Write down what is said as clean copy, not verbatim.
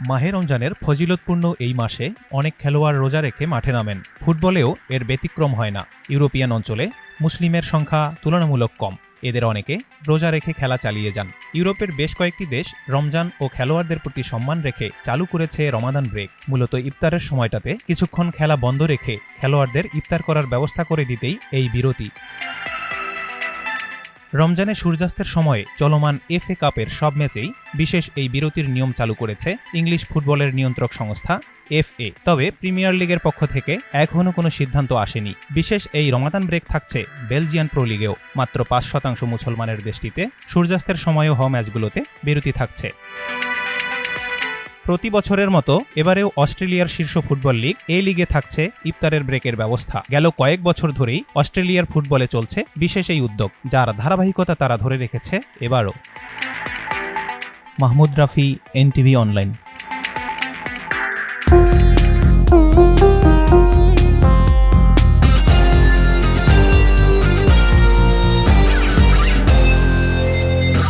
মাহে রমজানের ফজিলতপূর্ণ এই মাসে অনেক খেলোয়াড় রোজা রেখে মাঠে নামেন। ফুটবলেও এর ব্যতিক্রম হয় না। ইউরোপিয়ান অঞ্চলে মুসলিমের সংখ্যা তুলনামূলক কম। এদের অনেকে রোজা রেখে খেলা চালিয়ে যান। ইউরোপের বেশ কয়েকটি দেশ রমজান ও খেলোয়াড়দের প্রতি সম্মান রেখে চালু করেছে রমাদান ব্রেক। মূলত ইফতারের সময়টাতে কিছুক্ষণ খেলা বন্ধ রেখে খেলোয়াড়দের ইফতার করার ব্যবস্থা করে দিতেই এই বিরতি। রমজানে সূর্যাস্তের সময়ে চলমান এফএ কাপের সব ম্যাচেই বিশেষ এই বিরতির নিয়ম চালু করেছে ইংলিশ ফুটবলের নিয়ন্ত্রক সংস্থা FA। তবে প্রিমিয়ার লিগের পক্ষ থেকে এখনও কোনো সিদ্ধান্ত আসেনি। বিশেষ এই রমাদান ব্রেক থাকছে বেলজিয়ান প্রো লিগেও। মাত্র ৫% মুসলমানের দেশটিতে সূর্যাস্তের সময়েও হওয়া ম্যাচগুলোতে বিরতি থাকছে। প্রতি বছরের মতো এবারেও অস্ট্রেলিয়ার শীর্ষ ফুটবল লিগ এই লিগে থাকছে ইফতারের ব্রেকের ব্যবস্থা। গেল কয়েক বছর ধরেই অস্ট্রেলিয়ার ফুটবলে চলছে বিশেষ এই উদ্যোগ, যার ধারাবাহিকতা তারা ধরে রেখেছে এবারও। Mahmud Rafi, NTV online.